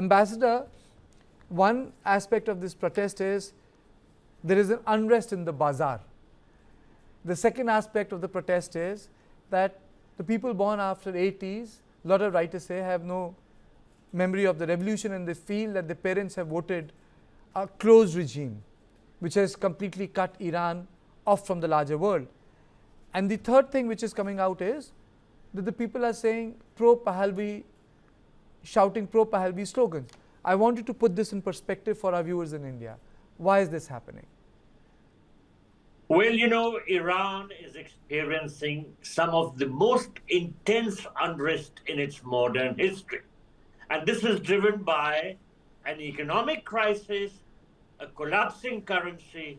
Ambassador, one aspect of this protest is there is an unrest in the bazaar. The second aspect of the protest is that the people born after 80s, a lot of writers say, have no memory of the revolution, and they feel that their parents have voted a closed regime which has completely cut Iran off from the larger world. And the third thing which is coming out is that the people are saying pro-Pahlavi, shouting pro-Pahlavi slogans. I wanted to put this in perspective for our viewers in India. Why is this happening? Well, you know, Iran is experiencing some of the most intense unrest in its modern history. And this is driven by an economic crisis, a collapsing currency,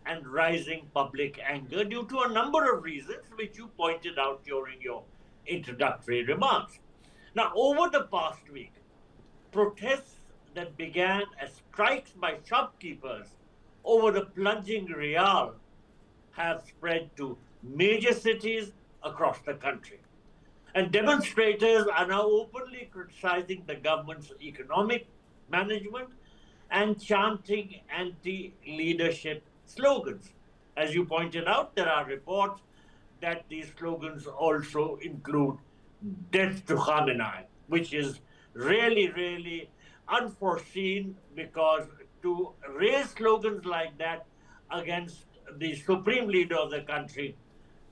and rising public anger due to a number of reasons which you pointed out during your introductory remarks. Now, over the past week, protests that began as strikes by shopkeepers over the plunging rial have spread to major cities across the country. And demonstrators are now openly criticizing the government's economic management and chanting anti-leadership slogans. As you pointed out, there are reports that these slogans also include death to Khamenei, which is really, really unforeseen, because to raise slogans like that against the supreme leader of the country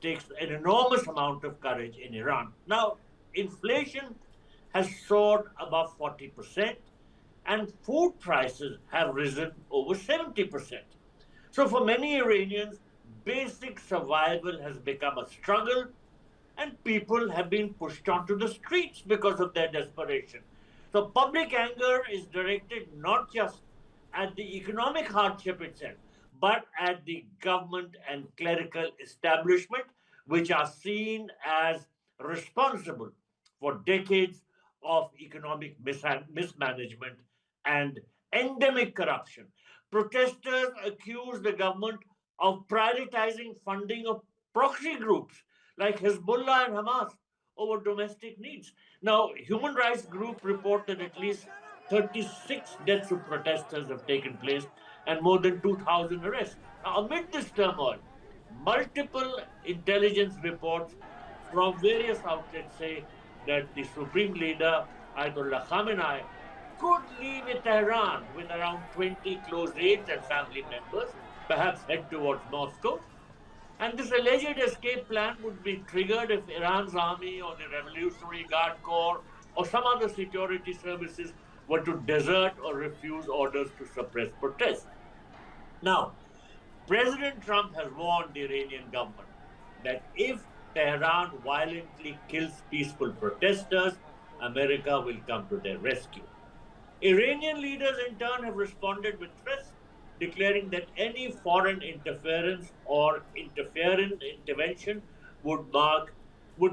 takes an enormous amount of courage in Iran. Now, inflation has soared above 40%, and food prices have risen over 70%. So for many Iranians, basic survival has become a struggle, and people have been pushed onto the streets because of their desperation. So public anger is directed not just at the economic hardship itself, but at the government and clerical establishment, which are seen as responsible for decades of economic mismanagement and endemic corruption. Protesters accuse the government of prioritizing funding of proxy groups like Hezbollah and Hamas over domestic needs. Now, human rights group report that at least 36 deaths of protesters have taken place and more than 2,000 arrests. Now, amid this turmoil, multiple intelligence reports from various outlets say that the supreme leader, Ayatollah Khamenei, could leave Tehran with around 20 close aides and family members, perhaps head towards Moscow. And this alleged escape plan would be triggered if Iran's army or the Revolutionary Guard Corps or some other security services were to desert or refuse orders to suppress protests. Now, President Trump has warned the Iranian government that if Tehran violently kills peaceful protesters, America will come to their rescue. Iranian leaders in turn have responded with threats, declaring that any foreign interference or intervention would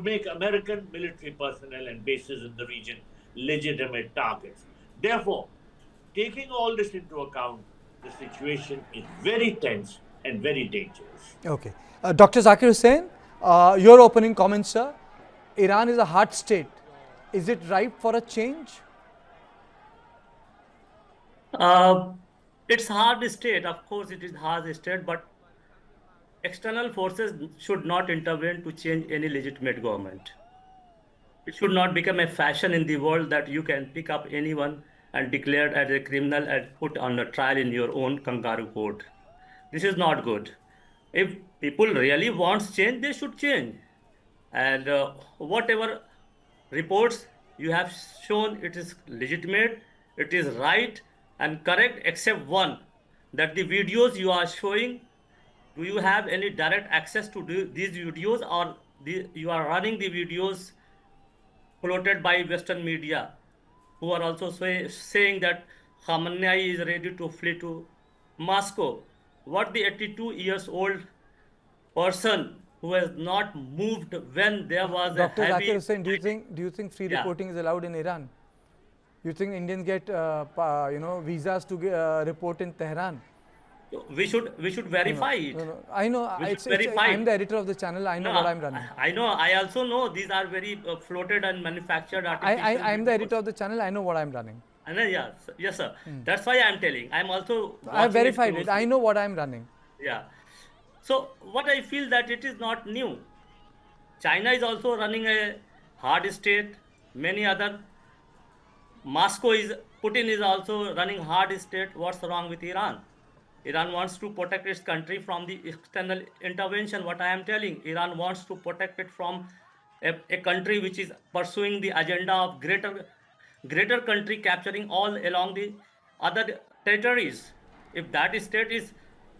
make American military personnel and bases in the region legitimate targets. Therefore, taking all this into account, the situation is very tense and very dangerous. Okay. Dr. Zakir Hussain, your opening comments, sir. Iran is a hard state. Is it ripe for a change? It's hard state. Of course, it is hard state, but external forces should not intervene to change any legitimate government. It should not become a fashion in the world that you can pick up anyone and declare as a criminal and put on a trial in your own kangaroo court. This is not good. If people really want change, they should change. And whatever reports you have shown, it is legitimate, it is right and correct, except one, that the videos you are showing, do you have any direct access to these videos, or you are running the videos floated by Western media, who are also saying that Khamenei is ready to flee to Moscow? What the 82 years old person who has not moved when there was Dr. a heavy... Zakir Hussain, do you think free reporting is allowed in Iran? You think Indians get visas to report in Tehran? We should verify it. No. I know. I'm the editor of the channel. I know what I'm running. I know. I also know these are very floated and manufactured artificial. I'm the editor of the channel. I know what I'm running. And then, yes, sir. That's why I'm telling. I'm also I watching verified it. I closely. know what I'm running. Yeah. So what I feel that it is not new. China is also running a hard state. Many other Putin is also running hard state. What's wrong with Iran? Iran wants to protect its country from the external intervention. What I am telling, Iran wants to protect it from a country which is pursuing the agenda of greater country capturing all along the other territories. If that state is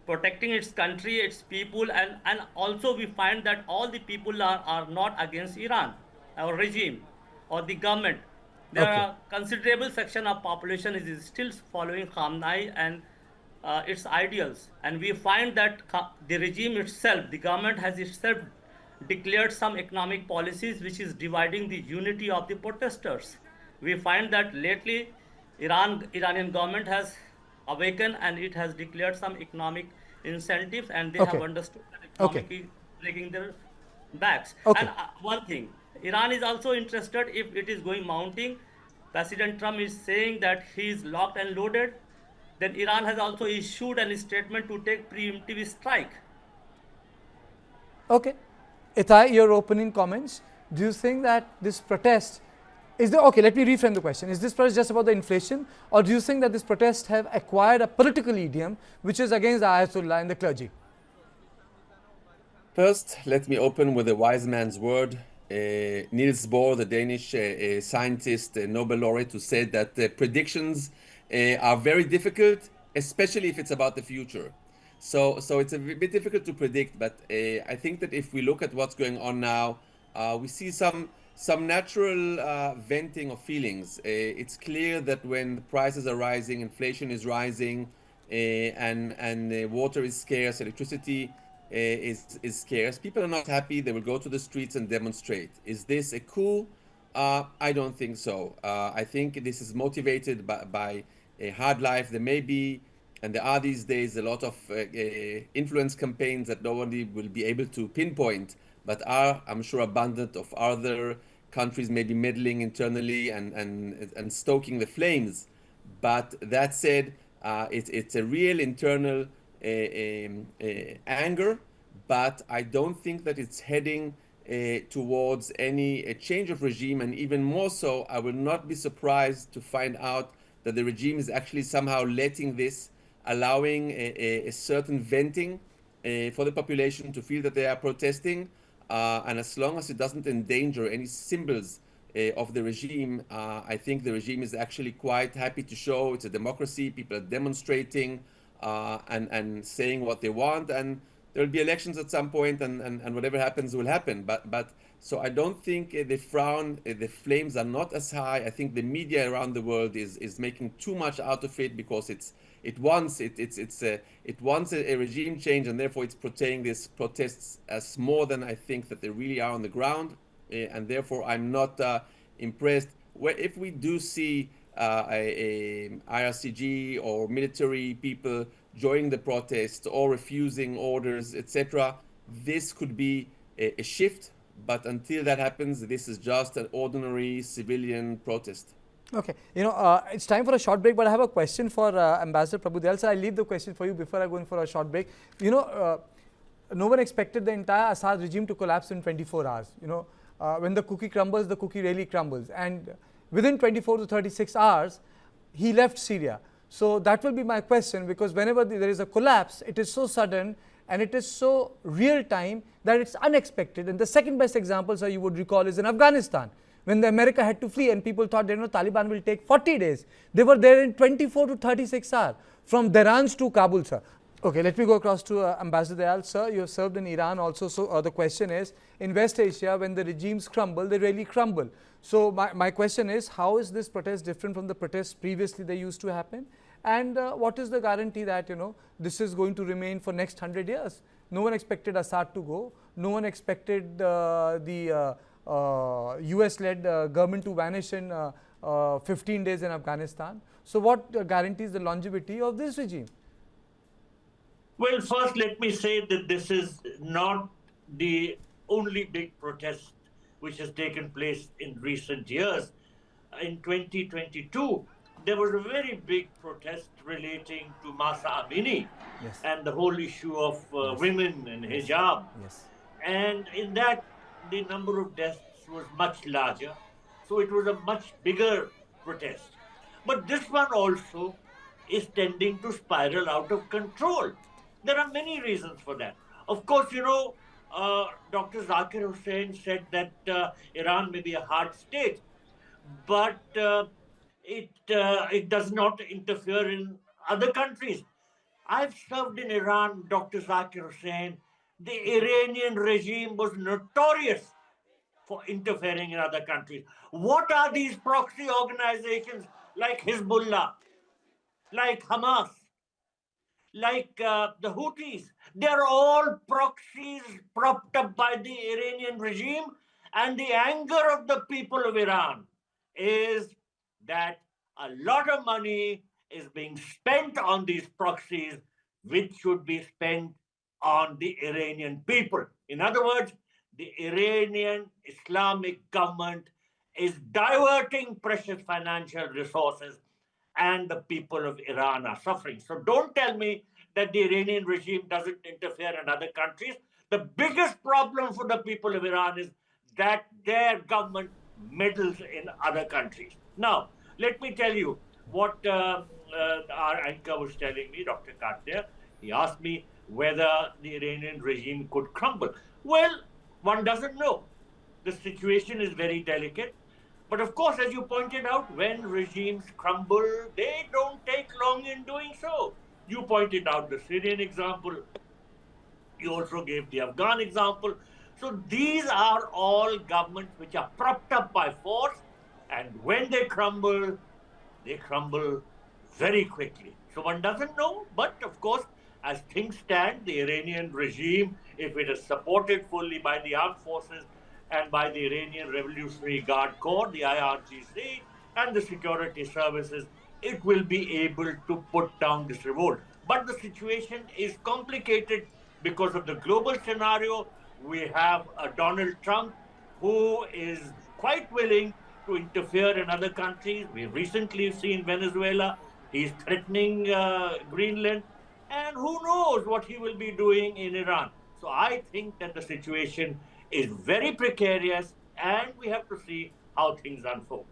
protecting its country, its people, and also we find that all the people are not against Iran, our regime, or the government. There Okay. are considerable section of population is still following Khamenei and its ideals. And we find that the regime itself, the government has itself declared some economic policies which is dividing the unity of the protesters. We find that lately Iranian government has awakened and it has declared some economic incentives, and they have Okay. understood that Okay. economic is breaking their backs. Okay. And one thing, Iran is also interested if it is going mounting. President Trump is saying that he is locked and loaded. Then Iran has also issued a statement to take preemptive strike. Okay. Itai, your opening comments. Do you think that this protest is the okay? Let me reframe the question. Is this protest just about the inflation, or do you think that this protest have acquired a political idiom which is against the Ayatollah and the clergy? First, let me open with a wise man's word. Niels Bohr, the Danish scientist, Nobel laureate, who said that predictions are very difficult, especially if it's about the future. So it's a bit difficult to predict, but I think that if we look at what's going on now, we see some natural venting of feelings. It's clear that when the prices are rising, inflation is rising, and water is scarce, electricity is scarce. People are not happy. They will go to the streets and demonstrate. Is this a coup? I don't think so. I think this is motivated by a hard life. There may be, and there are these days, a lot of influence campaigns that nobody will be able to pinpoint, but are, I'm sure, abundant of other countries maybe meddling internally and stoking the flames. But that said, it's a real internal anger, but I don't think that it's heading towards any change of regime, and even more so, I will not be surprised to find out that the regime is actually somehow letting this, allowing a certain venting for the population to feel that they are protesting, and as long as it doesn't endanger any symbols of the regime, I think the regime is actually quite happy to show it's a democracy. People are demonstrating and saying what they want, and there will be elections at some point, and whatever happens will happen. But so I don't think the flames are not as high. I think the media around the world is making too much out of it because it wants a regime change, and therefore it's portraying these protests as more than I think that they really are on the ground, and therefore I'm not impressed. If we do see a IRCG or military people joining the protest or refusing orders, etc., this could be a shift. But until that happens, this is just an ordinary civilian protest. Okay, it's time for a short break, but I have a question for Ambassador Prabhu. So I'll leave the question for you before I go in for a short break. No one expected the entire Assad regime to collapse in 24 hours. When the cookie crumbles, the cookie really crumbles. And within 24 to 36 hours, he left Syria. So that will be my question, because whenever there is a collapse, it is so sudden and it is so real time that it's unexpected. And the second best example, sir, you would recall is in Afghanistan, when the America had to flee and people thought, Taliban will take 40 days. They were there in 24 to 36 hours from Tehran to Kabul, sir. Okay, let me go across to Ambassador Dayal. Sir, you have served in Iran also. So the question is, in West Asia, when the regimes crumble, they really crumble. So my question is, how is this protest different from the protests previously they used to happen? And what is the guarantee that, this is going to remain for next 100 years? No one expected Assad to go. No one expected the US-led government to vanish in 15 days in Afghanistan. So what guarantees the longevity of this regime? Well, first, let me say that this is not the only big protest which has taken place in recent years. In 2022, there was a very big protest relating to Masa Amini Yes. and the whole issue of Yes. women and hijab. Yes. And in that, the number of deaths was much larger. So it was a much bigger protest. But this one also is tending to spiral out of control. There are many reasons for that. Of course, Dr. Zakir Hussain said that Iran may be a hard state, but it does not interfere in other countries. I've served in Iran, Dr. Zakir Hussain. The Iranian regime was notorious for interfering in other countries. What are these proxy organizations like Hezbollah, like Hamas, like the Houthis? They're all proxies propped up by the Iranian regime, and the anger of the people of Iran is that a lot of money is being spent on these proxies, which should be spent on the Iranian people. In other words, the Iranian Islamic government is diverting precious financial resources, and the people of Iran are suffering. So don't tell me that the Iranian regime doesn't interfere in other countries. The biggest problem for the people of Iran is that their government meddles in other countries. Now, let me tell you what our anchor was telling me, Dr. Kartikeya. He asked me whether the Iranian regime could crumble. Well, one doesn't know. The situation is very delicate. But of course, as you pointed out, when regimes crumble, they don't take long in doing so. You pointed out the Syrian example. You also gave the Afghan example. So these are all governments which are propped up by force. And when they crumble very quickly. So one doesn't know. But of course, as things stand, the Iranian regime, if it is supported fully by the armed forces and by the Iranian Revolutionary Guard Corps, the IRGC, and the security services, it will be able to put down this revolt. But the situation is complicated because of the global scenario. We have a Donald Trump who is quite willing to interfere in other countries. We've recently seen Venezuela. He's threatening Greenland. And who knows what he will be doing in Iran. So I think that the situation is very precarious, and we have to see how things unfold.